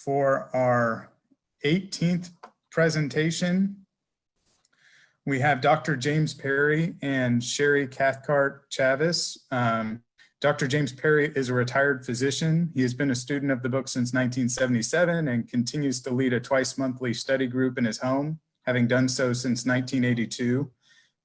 For our 18th presentation, we have Dr. James Perry and Sherry Cathcart Chavis. Dr. James Perry is a retired physician. He has been a student of the book since 1977 and continues to lead a twice-monthly study group in his home, having done so since 1982.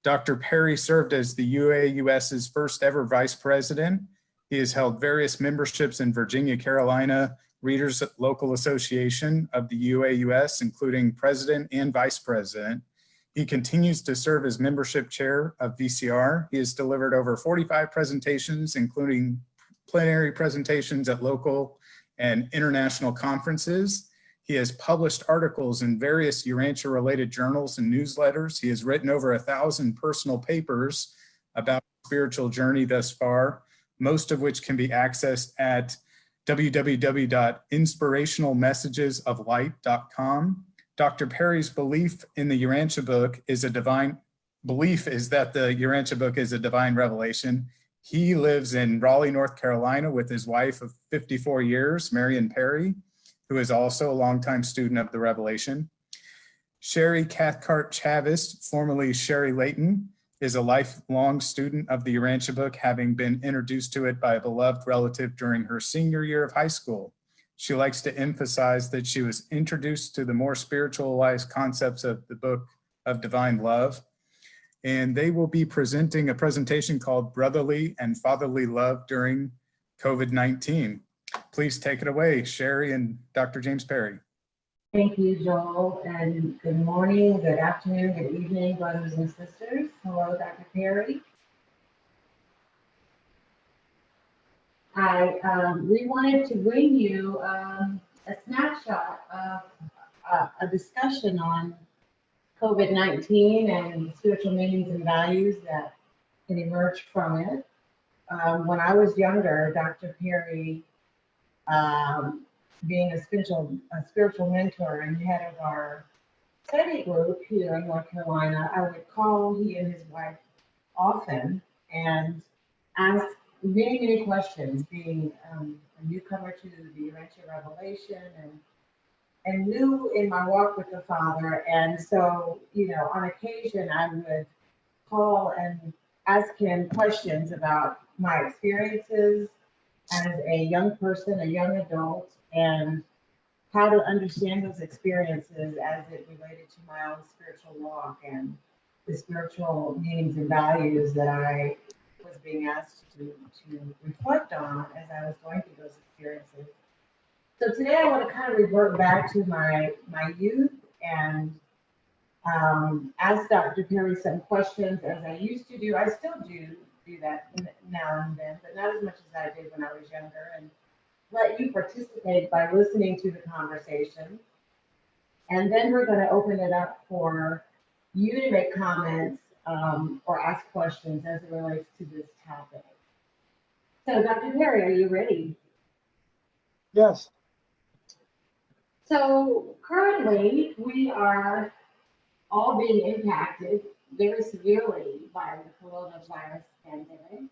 Dr. Perry served as the UAUS's first ever vice president. He has held various memberships in Virginia, Carolina, Readers Local Association of the UAUS, including president and vice president. He continues to serve as membership chair of VCR. He has delivered over 45 presentations, including plenary presentations at local and international conferences. He has published articles in various Urantia related journals and newsletters. He has written over 1,000 personal papers about his spiritual journey thus far, most of which can be accessed at www.inspirationalmessagesoflight.com. Dr. Perry's belief in the Urantia book is that the Urantia book is a divine revelation. He lives in Raleigh, North Carolina with his wife of 54 years, Marion Perry, who is also a longtime student of the Revelation. Sherry Cathcart Chavis, formerly Sherry Layton, is a lifelong student of the Urantia book, having been introduced to it by a beloved relative during her senior year of high school. She likes to emphasize that she was introduced to the more spiritualized concepts of the book of divine love. And they will be presenting a presentation called Brotherly and Fatherly Love during COVID-19. Please take it away, Sherry and Dr. James Perry. Thank you, Joel, and good morning, good afternoon, good evening, brothers and sisters. Hello, Dr. Perry. We wanted to bring you a snapshot of a discussion on COVID-19 and spiritual meanings and values that can emerge from it. When I was younger, Dr. Perry, being a spiritual mentor and head of our study group here in North Carolina, I would call he and his wife often and ask many questions, being a newcomer to the Urantia Revelation and new in my walk with the Father. And so, on occasion, I would call and ask him questions about my experiences as a young person, a young adult, and how to understand those experiences as it related to my own spiritual walk and the spiritual meanings and values that I was being asked to reflect on as I was going through those experiences. So today I want to kind of revert back to my youth and ask Dr. Perry some questions as I used to do. I still do that now and then, but not as much as I did when I was younger, and let you participate by listening to the conversation. And then we're going to open it up for you to make comments or ask questions as it relates to this topic. So Dr. Perry, are you ready? Yes. So currently we are all being impacted very severely by the coronavirus pandemic.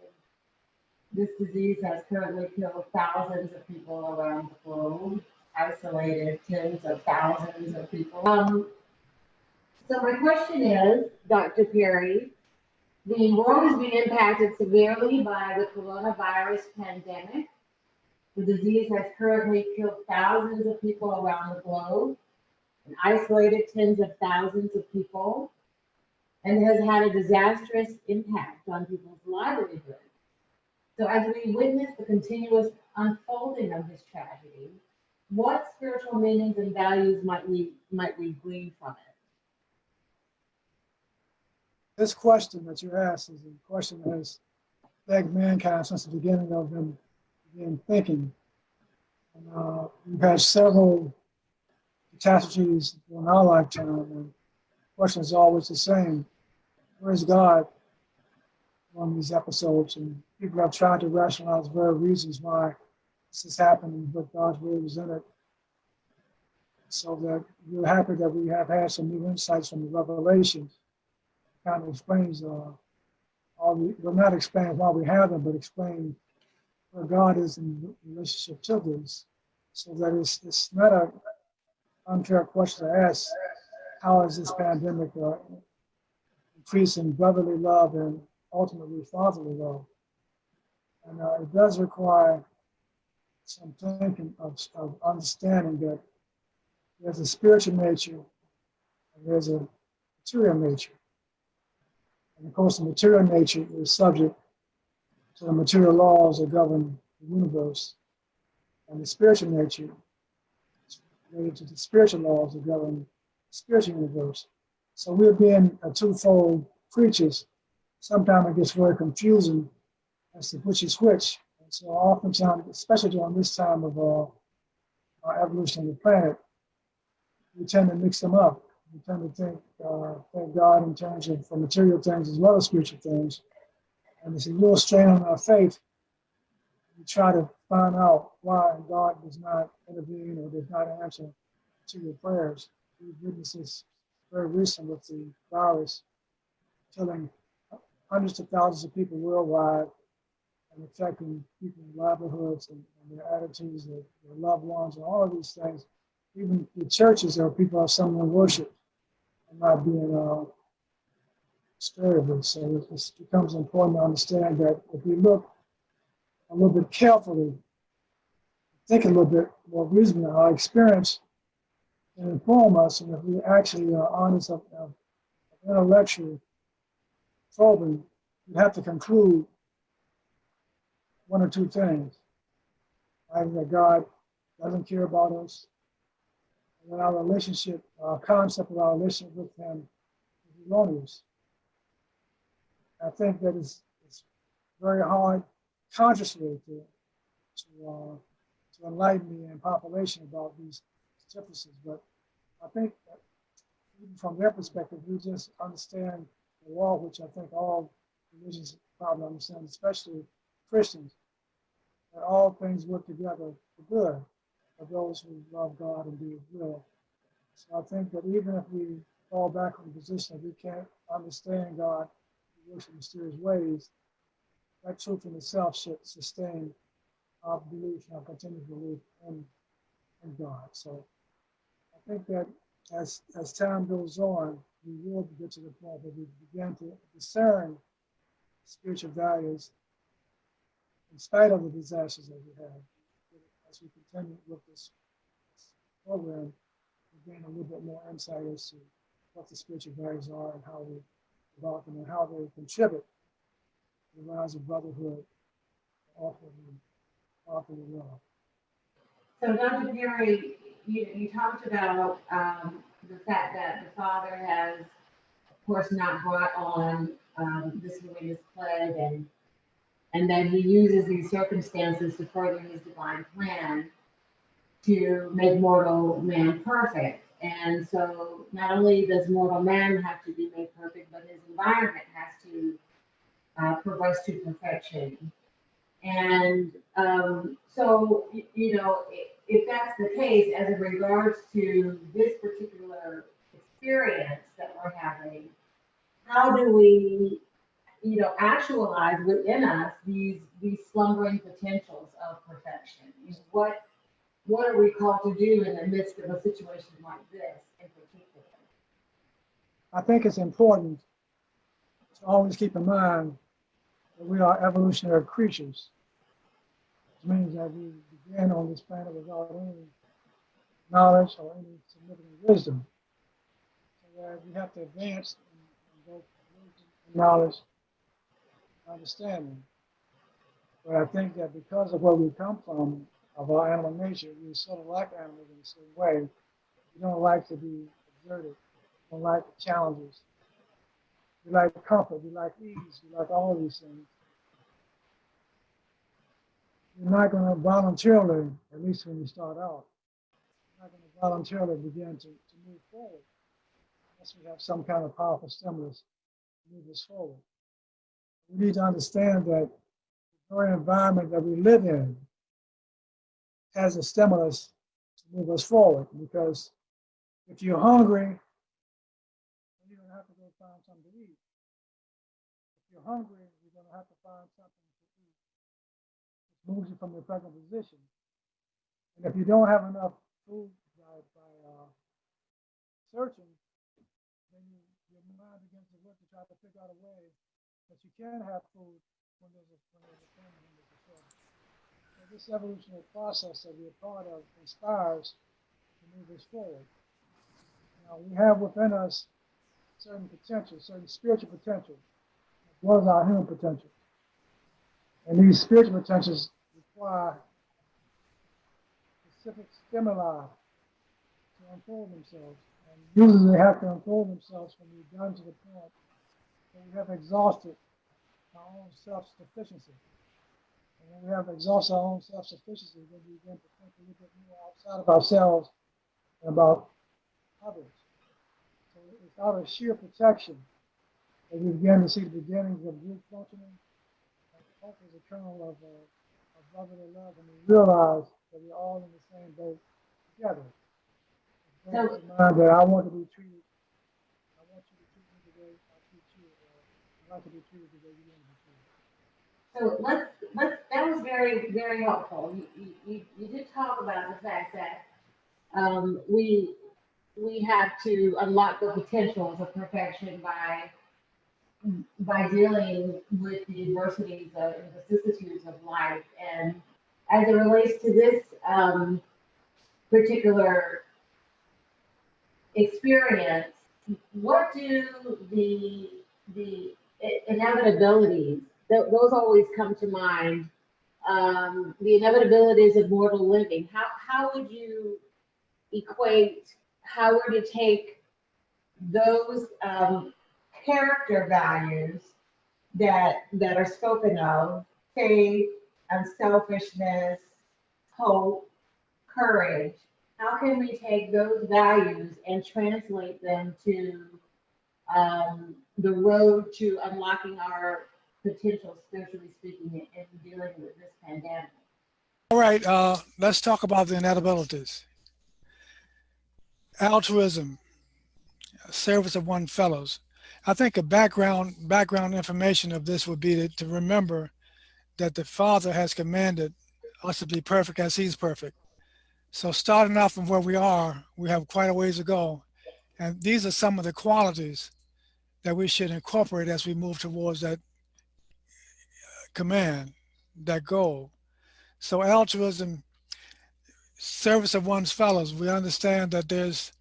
This disease has currently killed thousands of people around the globe, isolated tens of thousands of people. So my question is, Dr. Perry, the world is being impacted severely by the coronavirus pandemic. The disease has currently killed thousands of people around the globe and isolated tens of thousands of people, and has had a disastrous impact on people's livelihoods. So as we witness the continuous unfolding of this tragedy, what spiritual meanings and values might we glean from it? This question that you asked is a question that has begged mankind since the beginning of them being thinking. And, we've had several catastrophes in our lifetime, and the question is always the same: where is God on these episodes? And people have tried to rationalize various reasons why this is happening, but God's word is in it. So that we're happy that we have had some new insights from the Revelation. Kind of explains well, not explain why we have them, but explain where God is in relationship to this. So that it's not an unfair question to ask, how is this pandemic increasing brotherly love and ultimately fatherly love? And it does require some thinking of understanding that there's a spiritual nature and there's a material nature. And of course, the material nature is subject to the material laws that govern the universe, and the spiritual nature is related to the spiritual laws that govern the spiritual universe. So we're being a twofold creatures. Sometimes it gets very confusing as to which is which. And so oftentimes, especially during this time of our evolution of the planet, we tend to mix them up. We tend to think God in terms of for material things as well as spiritual things. And it's a real strain on our faith. We try to find out why God does not intervene or does not answer to your prayers. We've witnessed this very recent with the virus, killing hundreds of thousands of people worldwide and affecting people's livelihoods and their attitudes, their loved ones, and all of these things. Even the churches where people are summoning worship and not being spared of it. So it becomes important to understand that if we look a little bit carefully, think a little bit more reasonably, our experience can inform us, and if we actually are honest of intellectual probing, we have to conclude one or two things. Either that God doesn't care about us, and that our relationship, our concept of our relationship with Him is erroneous. I think that it's very hard consciously to enlighten the population about these differences. But I think that even from their perspective, we just understand the law, which I think all religions probably understand, especially Christians, that all things work together for good for those who love God and do His will. So I think that even if we fall back on the position that we can't understand God, He works in mysterious ways, that truth in itself should sustain our belief, our continued belief in God. So I think that as time goes on, we will get to the point that we begin to discern spiritual values in spite of the disasters that we have. As we continue with this program, we gain a little bit more insight as to what the spiritual values are and how we develop them and how they contribute to the rise of brotherhood, offering love. So Dr. Perry, you talked about the fact that the father has, of course, not brought on this latest plague, and that he uses these circumstances to further his divine plan to make mortal man perfect. And so not only does mortal man have to be made perfect, but his environment has to progress to perfection. And so, if that's the case, as it regards to this particular experience that we're having, how do we, actualize within us these slumbering potentials of perfection? What are we called to do in the midst of a situation like this in particular? I think it's important to always keep in mind that we are evolutionary creatures, which means that we began on this planet without any knowledge or any significant wisdom. So that we have to advance in both wisdom and knowledge and understanding. But I think that because of where we come from, of our animal nature, we sort of like animals in the same way. We don't like to be exerted. We don't like challenges. We like comfort. We like ease. We like all of these things. You're not going to voluntarily, at least when you start out, you're not going to voluntarily begin to move forward unless we have some kind of powerful stimulus to move us forward. We need to understand that the very environment that we live in has a stimulus to move us forward, because if you're hungry, you're going to have to go find something to eat. If you're hungry, you're going to have to find something to eat. It moves you from your present position. And if you don't have enough food by searching, then your mind begins to work to try to figure out a way that you can have food when there's a famine, when there's a shortage. So this evolutionary process that we're part of inspires to move us forward. Now, we have within us certain potential, certain spiritual potential, as well as our human potential. And these spiritual potentials require specific stimuli to unfold themselves. And usually they have to unfold themselves when we've done to the point that we have exhausted our own self-sufficiency. And when we have exhausted our own self-sufficiency, then we begin to think a little bit more outside of ourselves and about others. So it's out of sheer protection that we begin to see the beginnings of group functioning. And hope is a kernel of brotherly love, and we realize that we're all in the same boat together. So, mind that I want to be treated, I want you to treat me the way I treat you, or I'd like to be treated the way you want to be treated. So that was very, very helpful. You did talk about the fact that we have to unlock the potentials of perfection by dealing with the adversities and vicissitudes of life. And as it relates to this particular experience, what do the inevitabilities, those always come to mind, the inevitabilities of mortal living. How would you equate, how would you take those character values that are spoken of, faith, unselfishness, hope, courage? How can we take those values and translate them to the road to unlocking our potential, spiritually speaking, in dealing with this pandemic? All right, let's talk about the inevitabilities. Altruism, service of one's fellows. I think a background information of this would be to remember that the Father has commanded us to be perfect as He's perfect. So starting off from where we are, we have quite a ways to go. And these are some of the qualities that we should incorporate as we move towards that command, that goal. So altruism, service of one's fellows, we understand that there's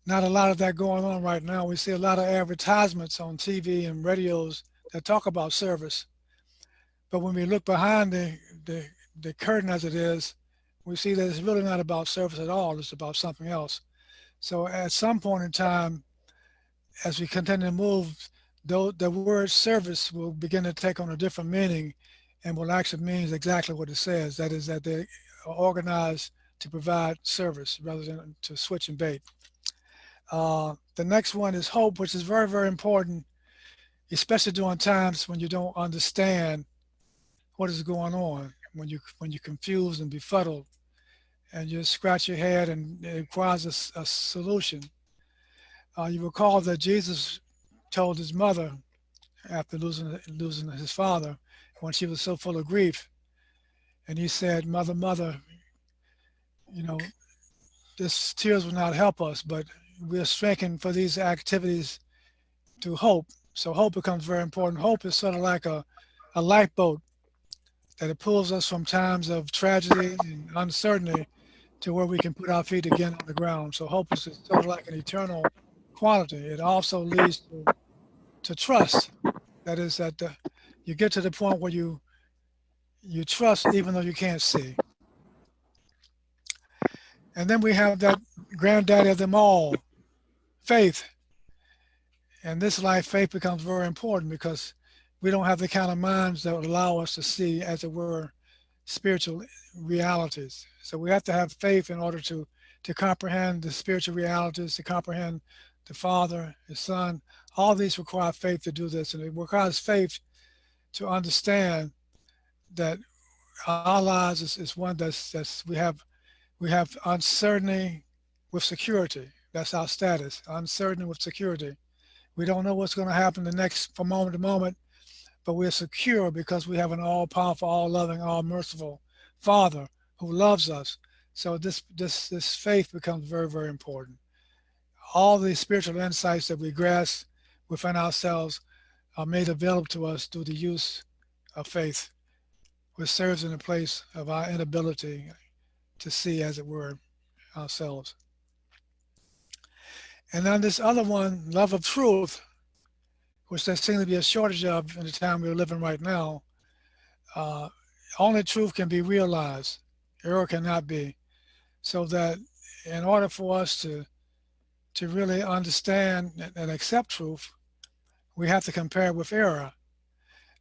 not a lot of that going on right now. We see a lot of advertisements on TV and radios that talk about service. But when we look behind the curtain as it is, we see that it's really not about service at all. It's about something else. So at some point in time, as we continue to move, the word service will begin to take on a different meaning and will actually mean exactly what it says. That is that they are organized to provide service rather than to switch and bait. The next one is hope, which is very, very important, especially during times when you don't understand what is going on, when you're confused and befuddled, and you scratch your head and it requires a solution. You recall that Jesus told his mother after losing his father, when she was so full of grief, and he said, "Mother, mother, you know, this tears will not help us, but we're strengthened for these activities to hope." So hope becomes very important. Hope is sort of like a lifeboat that it pulls us from times of tragedy and uncertainty to where we can put our feet again on the ground. So hope is sort of like an eternal quality. It also leads to trust. That is that you get to the point where you trust even though you can't see. And then we have that granddaddy of them all, faith. And this life, faith becomes very important because we don't have the kind of minds that would allow us to see, as it were, spiritual realities. So we have to have faith in order to comprehend the spiritual realities, to comprehend the Father, His Son. All these require faith to do this, and it requires faith to understand that our lives is one that's we have uncertainty with security. That's our status, uncertainty with security. We don't know what's going to happen from moment to moment, but we're secure because we have an all-powerful, all-loving, all-merciful Father who loves us, So this faith becomes very, very important. All the spiritual insights that we grasp within ourselves are made available to us through the use of faith, which serves in the place of our inability to see, as it were, ourselves. And then this other one, love of truth, which there seems to be a shortage of in the time we're living right now. Uh, Only truth can be realized. Error cannot be. So that in order for us to really understand and accept truth, we have to compare with error.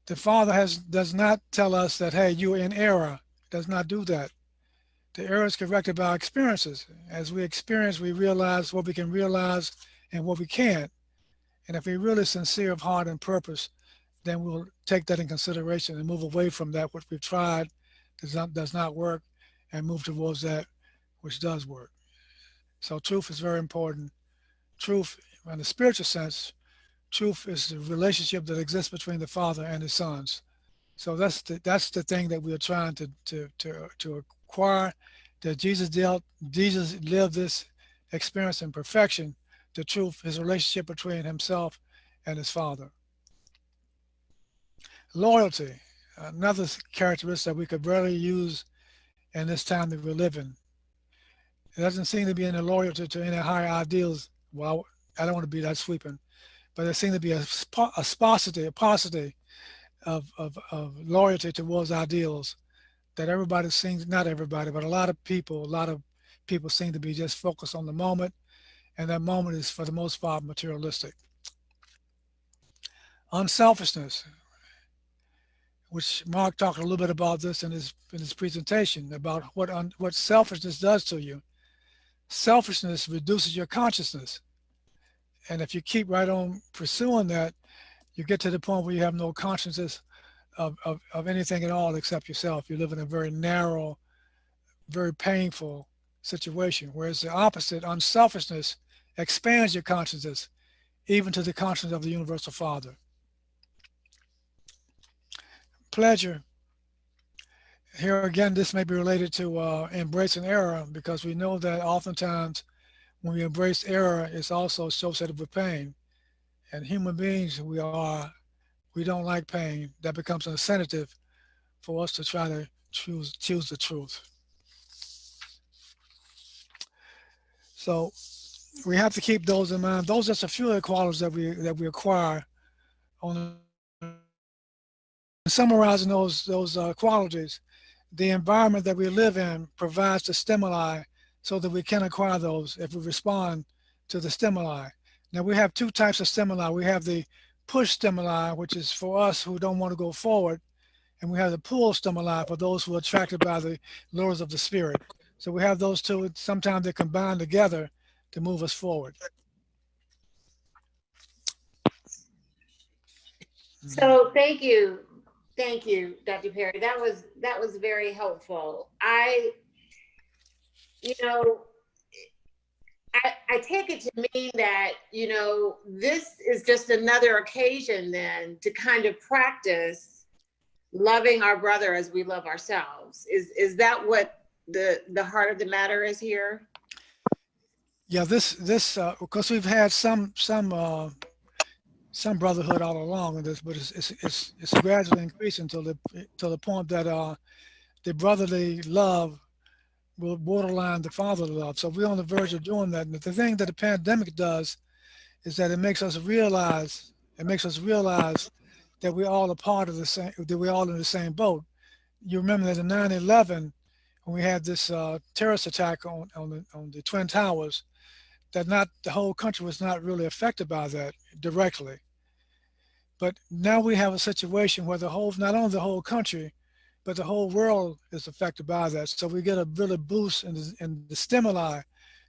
The Father does not tell us that, hey, you're in error. Does not do that. The error is corrected by our experiences. As we experience, we realize what we can realize and what we can't. And if we're really sincere of heart and purpose, then we'll take that in consideration and move away from that which we've tried does not work, and move towards that which does work. So truth is very important. Truth, in the spiritual sense, truth is the relationship that exists between the Father and his sons. So that's the thing that we're trying to acquire. That Jesus lived this experience in perfection. The truth, his relationship between himself and his Father. Loyalty, another characteristic that we could rarely use in this time that we're living. There doesn't seem to be any loyalty to any higher ideals. Well, I don't want to be that sweeping, but there seems to be a paucity of loyalty towards ideals, that everybody seems, not everybody, but a lot of people seem to be just focused on the moment, and that moment is for the most part materialistic. Unselfishness, which Mark talked a little bit about this in his presentation, about what selfishness does to you. Selfishness reduces your consciousness, and if you keep right on pursuing that, you get to the point where you have no consciousness of anything at all except yourself. You live in a very narrow, very painful situation, whereas the opposite, unselfishness, expands your consciousness, even to the consciousness of the universal Father. Pleasure. Here again, this may be related to embracing error, because we know that oftentimes when we embrace error, it's also associated with pain. And human beings, we don't like pain. That becomes an incentive for us to try to choose the truth. So we have to keep those in mind. Those are just a few of the qualities that we acquire on summarizing those qualities. The environment that we live in provides the stimuli so that we can acquire those if we respond to the stimuli. Now we have two types of stimuli. We have the push stimuli, which is for us who don't want to go forward, and we have the pull stimuli for those who are attracted by the lures of the spirit. So we have those two. Sometimes they combine together to move us forward. So thank you, Dr. Perry. That was very helpful. You know, I take it to mean that, this is just another occasion then to kind of practice loving our brother as we love ourselves. Is that what the heart of the matter is here? Yeah, this because we've had some brotherhood all along in this, but it's gradually increasing to the point that the brotherly love will borderline the fatherly love. So we're on the verge of doing that. And the thing that the pandemic does is that it makes us realize that we're all a part of the same, that we're all in the same boat. You remember that in 9/11, when we had this terrorist attack on the Twin Towers, that not the whole country was not really affected by that directly. But now we have a situation where not only the whole country, but the whole world is affected by that. So we get a really boost in the stimuli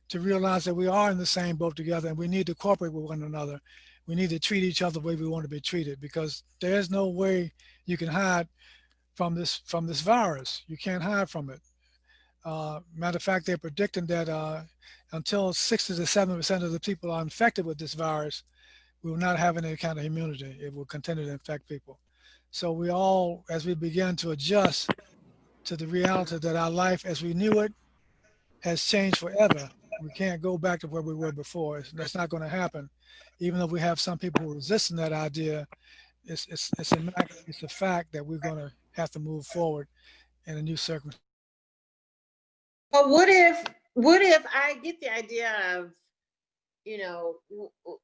to realize that we are in the same boat together, and we need to cooperate with one another. We need to treat each other the way we want to be treated, because there's no way you can hide from this virus. You can't hide from it. Matter of fact, they're predicting that until 60 to 70% of the people are infected with this virus, we will not have any kind of immunity. It will continue to infect people. So we all, as we begin to adjust to the reality that our life as we knew it has changed forever. We can't go back to where we were before. That's not going to happen. Even though we have some people who are resisting that idea, it's a fact that we're going to have to move forward in a new circumstance. But what if I get the idea of,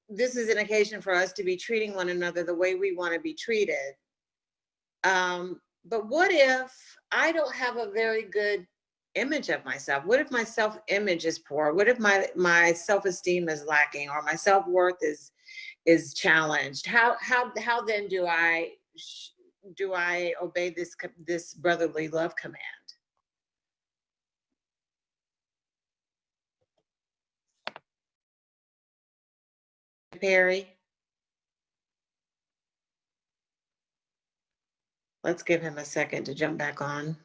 this is an occasion for us to be treating one another the way we want to be treated. But what if I don't have a very good image of myself? What if my self-image is poor? What if my self-esteem is lacking, or my self-worth is challenged? How then do I obey this brotherly love command? Perry, let's give him a second to jump back on.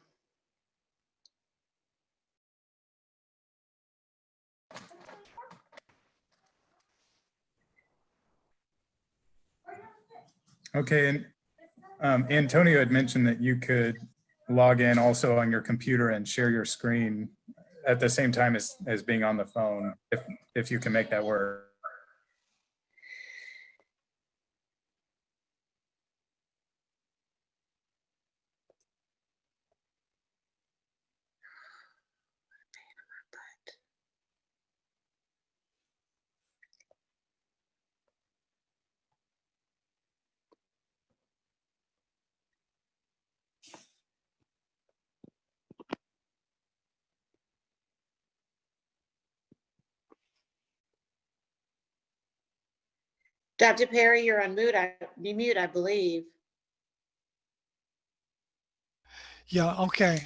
Okay, and Antonio had mentioned that you could log in also on your computer and share your screen at the same time as being on the phone, if you can make that work. Dr. Perry, you're on mute. I believe. Yeah, okay.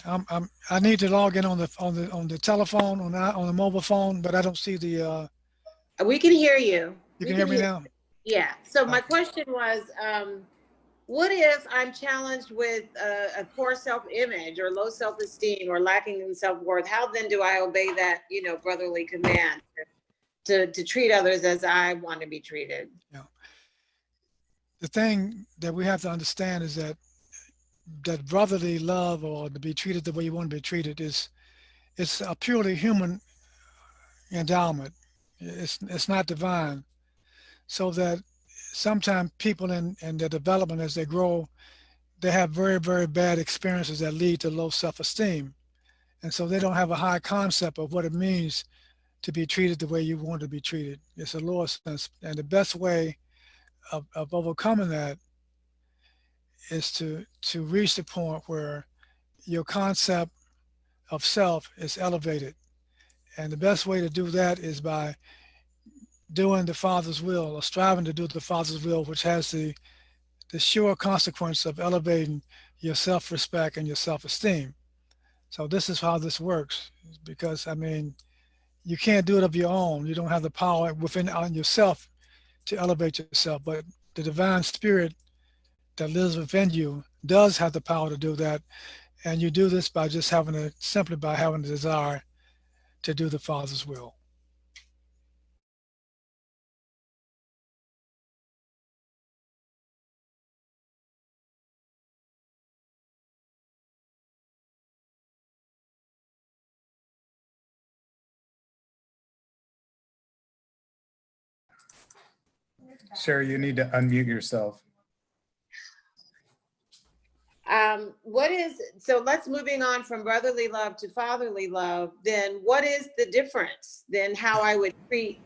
I need to log in on the telephone on the mobile phone, but I don't see the. We can hear you. You can hear me now. Yeah. So my Okay. question was, what if I'm challenged with a poor self-image or low self-esteem or lacking in self-worth? How then do I obey that, brotherly command to treat others as I want to be treated? Yeah. The thing that we have to understand is that brotherly love, or to be treated the way you want to be treated, it's a purely human endowment. It's not divine. So that sometimes people in their development as they grow, they have very, very bad experiences that lead to low self-esteem. And so they don't have a high concept of what it means to be treated the way you want to be treated. It's a lower sense. And the best way of overcoming that is to reach the point where your concept of self is elevated. And the best way to do that is by doing the Father's will, or striving to do the Father's will, which has the sure consequence of elevating your self-respect and your self-esteem. So this is how this works, because you can't do it of your own. You don't have the power within yourself to elevate yourself, but the divine spirit that lives within you does have the power to do that. And you do this by just simply by having the desire to do the Father's will. Sherry, you need to unmute yourself. So let's moving on from brotherly love to fatherly love, then what is the difference then how I would treat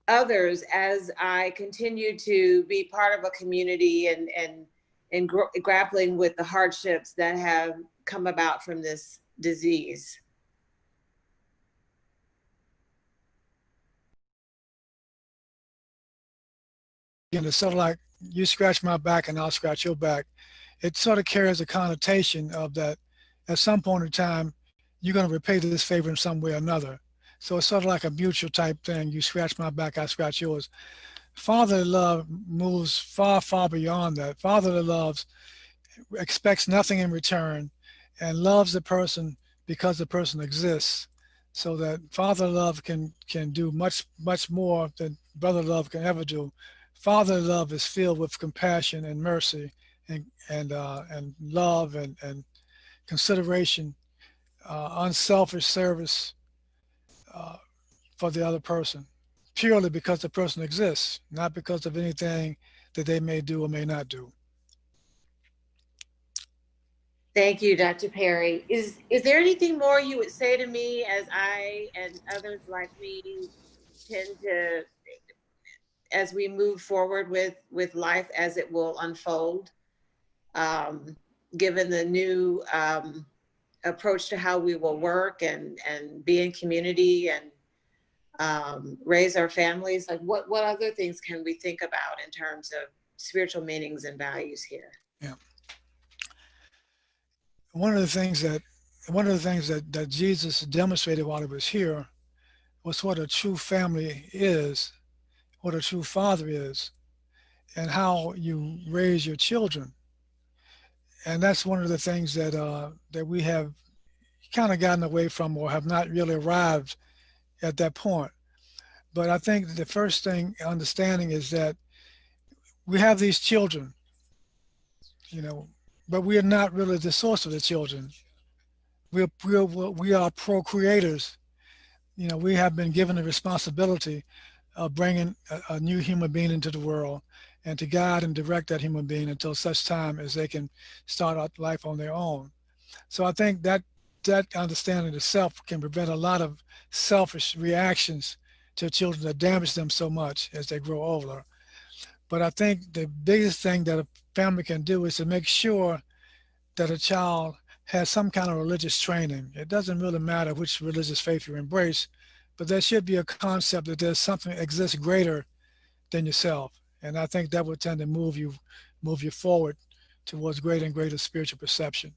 others as I continue to be part of a community and grappling with the hardships that have come about from this disease? Again, it's sort of like you scratch my back and I'll scratch your back. It sort of carries a connotation of that at some point in time, you're going to repay this favor in some way or another. So it's sort of like a mutual type thing. You scratch my back, I scratch yours. Fatherly love moves far, far beyond that. Fatherly love expects nothing in return and loves the person because the person exists. So that father love can do much, much more than brother love can ever do. Father love is filled with compassion and mercy and love and consideration, unselfish service, for the other person, purely because the person exists, not because of anything that they may do or may not do. Thank you, Dr. Perry. Is there anything more you would say to me as I and others like me tend to, as we move forward with life as it will unfold, given the new approach to how we will work and be in community and raise our families? Like what other things can we think about in terms of spiritual meanings and values here? Yeah. One of the things that Jesus demonstrated while he was here was what a true family is, what a true father is, and how you raise your children. And that's one of the things that we have kind of gotten away from or have not really arrived at that point. But I think the first thing understanding is that we have these children, but we are not really the source of the children. We are procreators. We have been given the responsibility of bringing a new human being into the world and to guide and direct that human being until such time as they can start out life on their own. So I think that understanding itself can prevent a lot of selfish reactions to children that damage them so much as they grow older. But I think the biggest thing that a family can do is to make sure that a child has some kind of religious training. It doesn't really matter which religious faith you embrace, but there should be a concept that there's something that exists greater than yourself. And I think that would tend to move you forward towards greater and greater spiritual perception.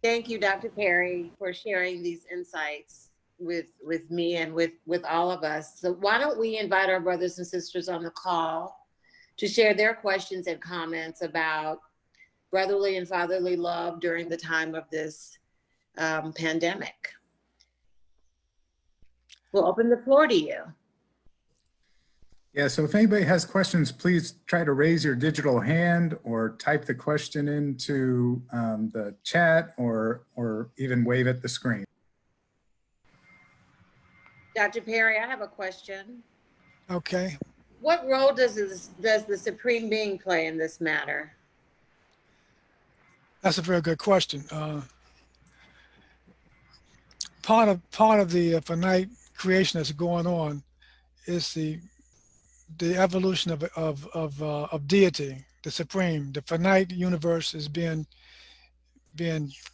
Thank you, Dr. Perry, for sharing these insights with me and with all of us. So why don't we invite our brothers and sisters on the call to share their questions and comments about brotherly and fatherly love during the time of this pandemic. We'll open the floor to you. Yeah, so if anybody has questions, please try to raise your digital hand or type the question into the chat or even wave at the screen. Dr. Perry, I have a question. Okay. What role does the Supreme Being play in this matter? That's a very good question. Part of the finite creation that's going on is the evolution of deity, the supreme. The finite universe is being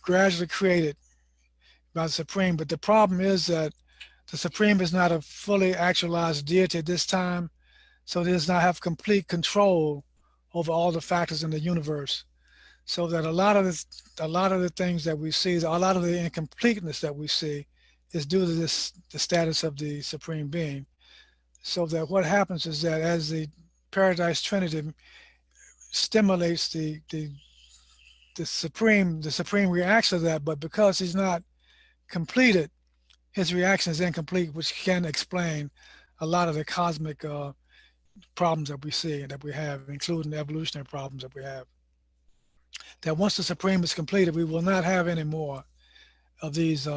gradually created by the supreme. But the problem is that the supreme is not a fully actualized deity at this time, so it does not have complete control over all the factors in the universe. So that a lot of the things that we see, a lot of the incompleteness that we see, is due to the status of the supreme being. So that what happens is that as the Paradise Trinity stimulates the supreme reacts to that, but because he's not completed, his reaction is incomplete, which can explain a lot of the cosmic problems that we see and that we have, including the evolutionary problems that we have. That once the supreme is completed, we will not have any more of these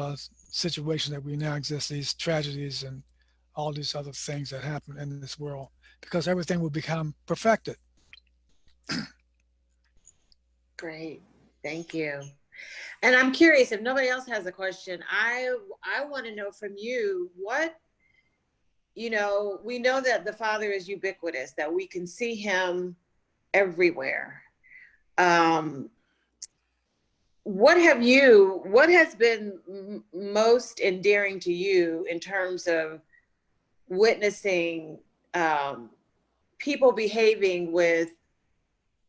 situations that we now exist, these tragedies and all these other things that happen in this world, because everything will become perfected. Great, thank you. And I'm curious, if nobody else has a question, I want to know from you what, we know that the Father is ubiquitous, that we can see him everywhere. What has been most endearing to you in terms of witnessing people behaving with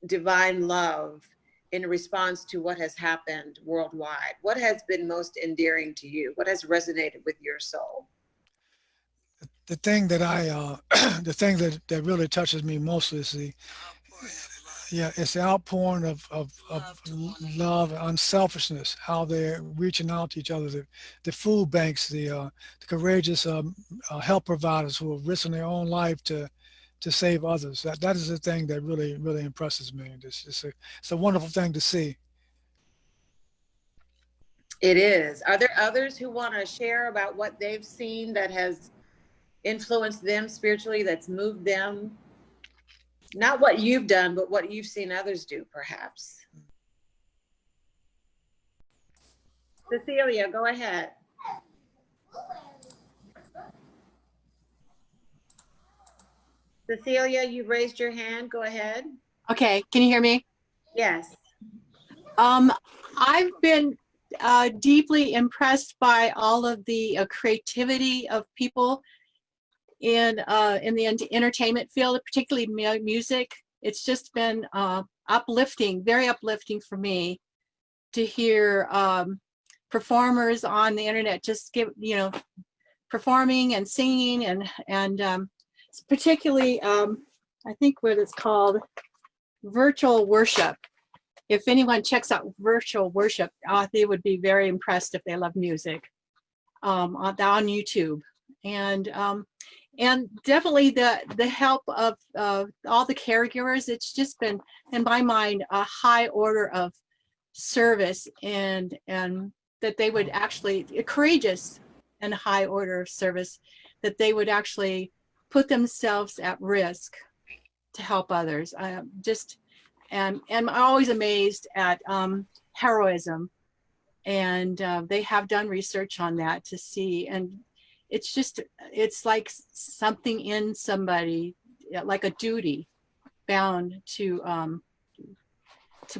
divine love in response to what has happened worldwide? What has been most endearing to you? What has resonated with your soul? The thing that the thing that really touches me mostly is it's the outpouring of love and unselfishness, how they're reaching out to each other, the food banks, the courageous help providers who have risked their own life to save others. That is the thing that really, really impresses me. It's a wonderful thing to see. It is. Are there others who want to share about what they've seen that has influenced them spiritually, that's moved them? Not what you've done, but what you've seen others do, perhaps. Cecilia, go ahead. Cecilia, you've raised your hand. Go ahead. Okay, can you hear me? Yes. I've been deeply impressed by all of the creativity of people in the entertainment field, particularly music. It's just been uplifting, very uplifting for me to hear performers on the internet just performing and singing and particularly I think what it's called virtual worship. If anyone checks out virtual worship, they would be very impressed if they love music on YouTube. And definitely the help of all the caregivers. It's just been, in my mind, a high order of service and that they would actually, courageous and high order of service, that they would actually put themselves at risk to help others. And I'm always amazed at heroism, and they have done research on that to see, and it's like something in somebody, like a duty bound to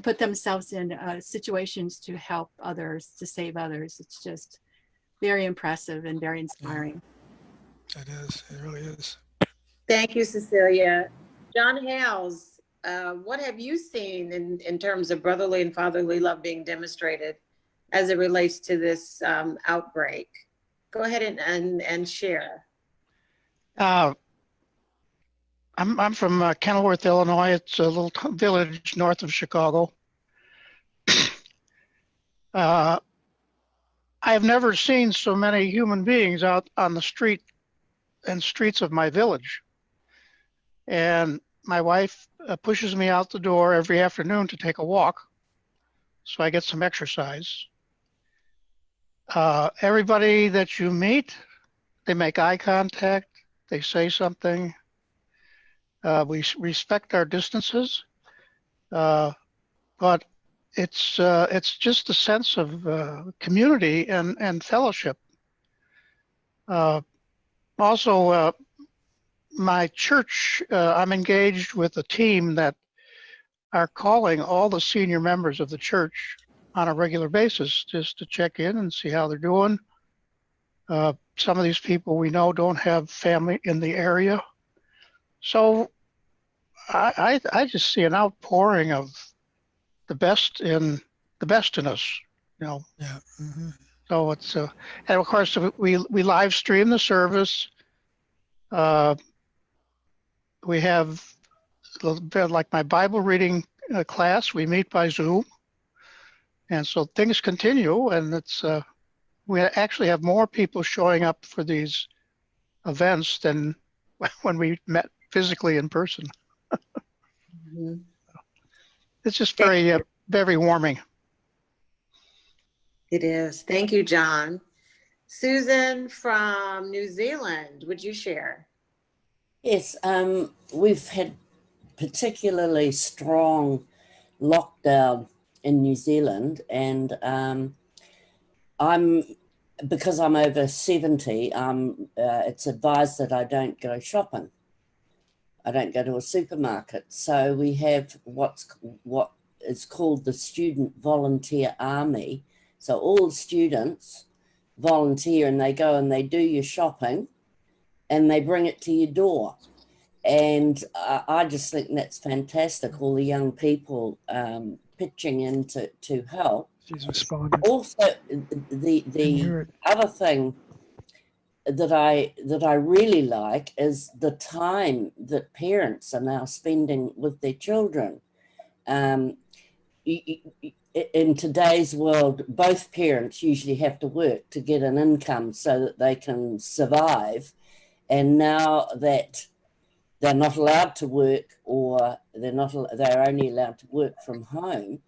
put themselves in situations to help others, to save others. It's just very impressive and very inspiring. Yeah, it is. It really is. Thank you, Cecilia. John Hales, what have you seen in terms of brotherly and fatherly love being demonstrated as it relates to this outbreak? Go ahead and share. I'm from Kenilworth, Illinois. It's a little village north of Chicago. I have never seen so many human beings out on the streets of my village. And my wife pushes me out the door every afternoon to take a walk, so I get some exercise. Everybody that you meet, they make eye contact, they say something. We respect our distances, but it's just a sense of community and fellowship. Also, my church, I'm engaged with a team that are calling all the senior members of the church on a regular basis just to check in and see how they're doing. Some of these people we know don't have family in the area. So I just see an outpouring of the best in us, you know. Yeah. Mm-hmm. So it's and of course we live stream the service. We have a little bit like my Bible reading class. We meet by Zoom, and so things continue. And it's we actually have more people showing up for these events than when we met physically in person. Mm-hmm. It's just very warming. It is. Thank you, John. Susan from New Zealand, would you share? Yes, we've had particularly strong lockdown in New Zealand, and because I'm over 70, it's advised that I don't go shopping. I don't go to a supermarket. So we have what is called the Student Volunteer Army. So all students volunteer and they go and they do your shopping and they bring it to your door. And I just think that's fantastic. All the young people pitching in to help. She's responding. Also, the other thing that I really like is the time that parents are now spending with their children. In today's world, both parents usually have to work to get an income so that they can survive. And now that they're not allowed to work, or they're only allowed to work from home,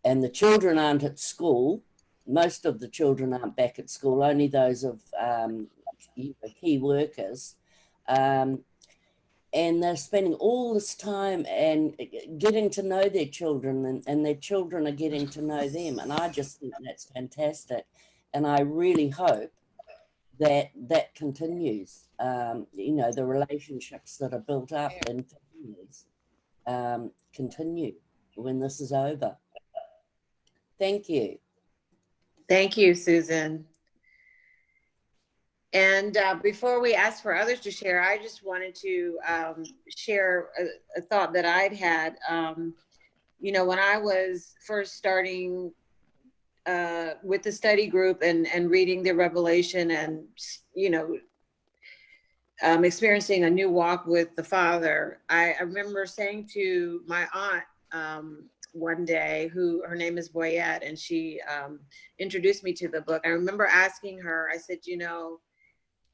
and the children aren't at school, most of the children aren't back at school, only those of key workers. And they're spending all this time and getting to know their children, and their children are getting to know them. And I just think that's fantastic. And I really hope that that continues. The relationships that are built up in families continue when this is over. Thank you. Thank you, Susan. And before we ask for others to share, I just wanted to share a thought that I'd had. When I was first starting with the study group and reading the Revelation and, experiencing a new walk with the Father, I remember saying to my aunt one day, her name is Boyette, and she introduced me to the book. I remember asking her, I said,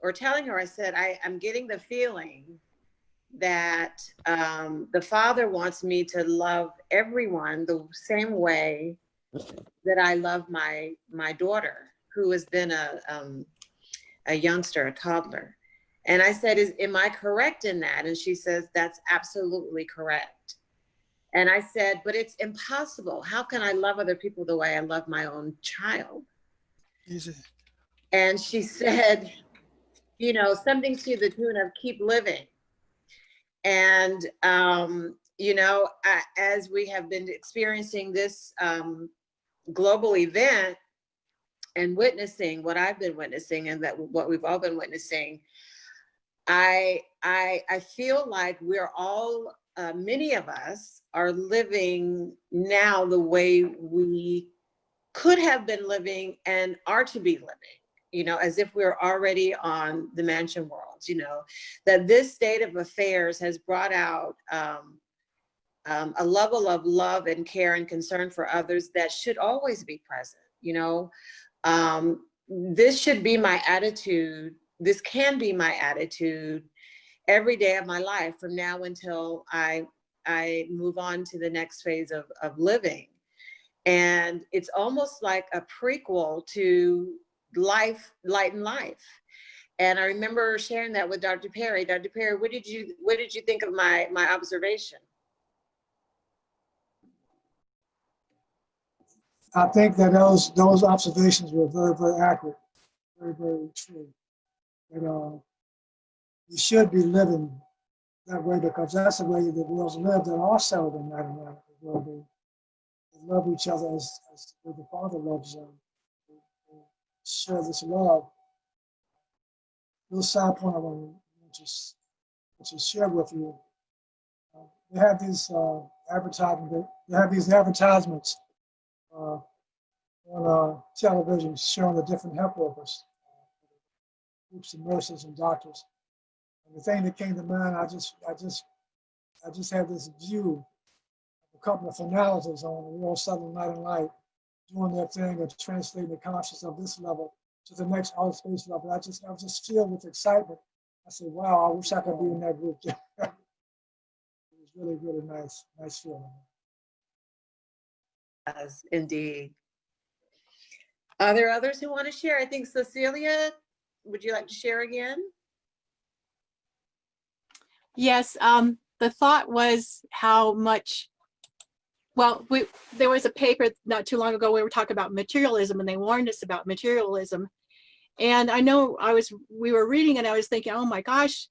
or telling her, I said, I'm getting the feeling that the Father wants me to love everyone the same way that I love my daughter, who has been a youngster, a toddler. And I said, am I correct in that? And she says, that's absolutely correct. And I said, but it's impossible. How can I love other people the way I love my own child? Easy. And she said, something to the tune of keep living. And, as we have been experiencing this global event and witnessing what I've been witnessing and that what we've all been witnessing, I feel like we're all, many of us are living now the way we could have been living and are to be living, as if we're already on the mansion worlds, that this state of affairs has brought out a level of love and care and concern for others that should always be present. This should be my attitude. This can be my attitude every day of my life from now until I move on to the next phase of living. And it's almost like a prequel to Light and Life. And I remember sharing that with Dr. Perry. Dr. Perry, what did you think of my observation? I think that those observations were very, very accurate, very, very true. And we should be living that way because that's the way the world's lived and also the night and life. They love each other as the Father loves them. They share this love. Little side point I want to share with you. They have these advertisements on television showing the different health workers, groups of nurses and doctors. And the thing that came to mind, I just had this view of a couple of finalities on the World Southern Night and Light doing their thing and translating the consciousness of this level to the next outer space level. I was just filled with excitement. I said, wow, I wish I could be in that group. It was really, really nice feeling. Yes, indeed. Are there others who want to share? I think Cecilia, would you like to share again? Yes, the thought was how much, well, there was a paper not too long ago, we were talking about materialism and they warned us about materialism. And I know we were reading and I was thinking, oh my gosh,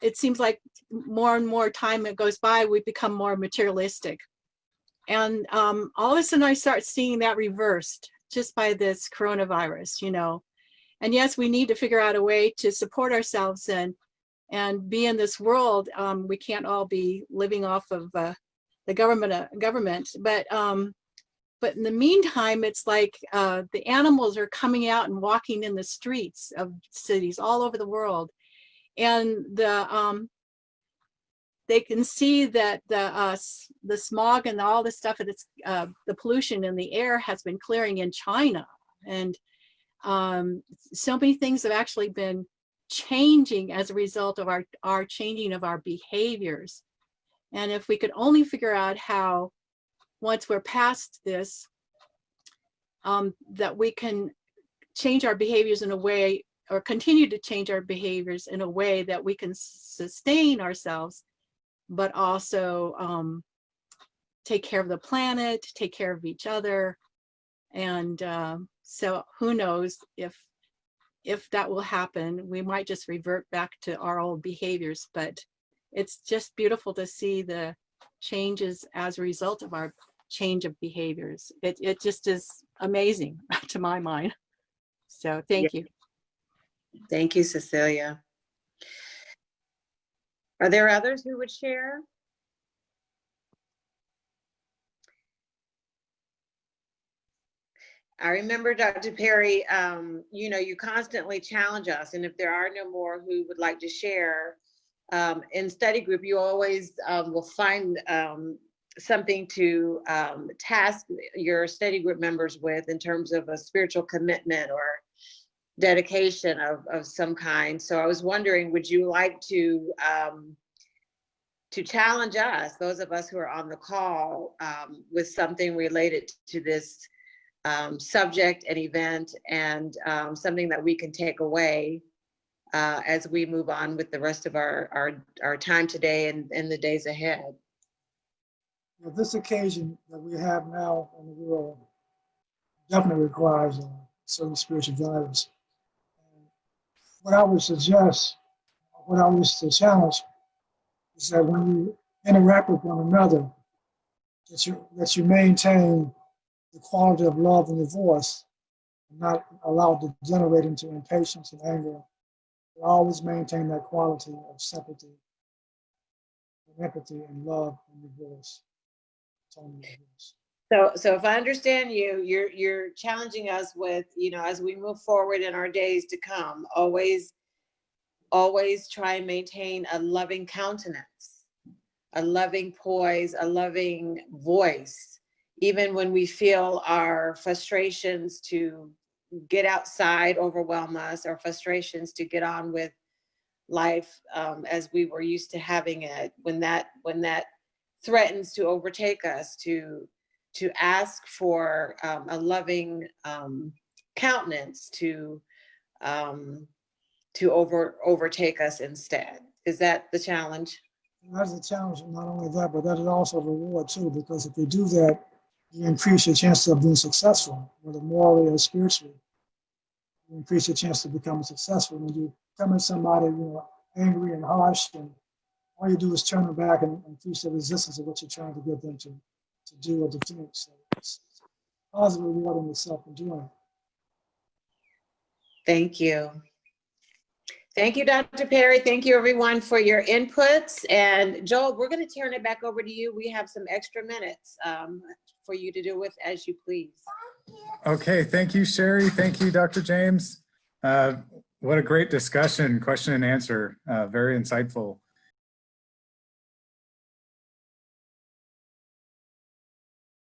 it seems like more and more time it goes by, we become more materialistic. And all of a sudden I start seeing that reversed just by this coronavirus, And yes, we need to figure out a way to support ourselves and be in this world. We can't all be living off of the government, but in the meantime, it's like the animals are coming out and walking in the streets of cities all over the world, and they can see that the smog and all the stuff that's the pollution in the air has been clearing in China, and so many things have actually been changing as a result of our changing of our behaviors. And if we could only figure out how, once we're past this, that we can change our behaviors in a way, or continue to change our behaviors in a way that we can sustain ourselves, but also take care of the planet, take care of each other. And so who knows if that will happen. We might just revert back to our old behaviors, but it's just beautiful to see the changes as a result of our change of behaviors. It just is amazing to my mind. So thank you. Thank you, Cecilia. Are there others who would share? I remember, Dr. Perry, you know, you constantly challenge us, and if there are no more who would like to share, in study group, you always will find something to task your study group members with in terms of a spiritual commitment or dedication of some kind. So I was wondering, would you like to challenge us, those of us who are on the call, with something related to this subject and event, and something that we can take away as we move on with the rest of our time today and the days ahead? Well, this occasion that we have now in the world definitely requires certain spiritual guidance. What I would suggest, what I wish to challenge, is that when you interact with one another, that you maintain the quality of love in your voice, and not allow it to degenerate into impatience and anger. You always maintain that quality of sympathy, and empathy, and love in your voice. Tone of your voice. So if I understand you, you're challenging us with, you know, as we move forward in our days to come, always try and maintain a loving countenance, a loving poise, a loving voice, even when we feel our frustrations to get outside overwhelm us, or frustrations to get on with life as we were used to having it. When that threatens to overtake us, to ask for a loving countenance to overtake us instead. Is that the challenge? That's a challenge, not only that, but that is also a reward too, because if you do that, you increase your chance of being successful, whether morally or spiritually. You increase your chance to become successful. When you come at somebody, you know, angry and harsh, and all you do is turn them back and increase the resistance of what you're trying to get them to do or to think. So it's positive reward in itself in doing it. Thank you. Thank you, Dr. Perry. Thank you, everyone, for your inputs. And Joel, we're going to turn it back over to you. We have some extra minutes for you to do with as you please. Okay, thank you, Sherry. Thank you, Dr. James. What a great discussion, question and answer, very insightful.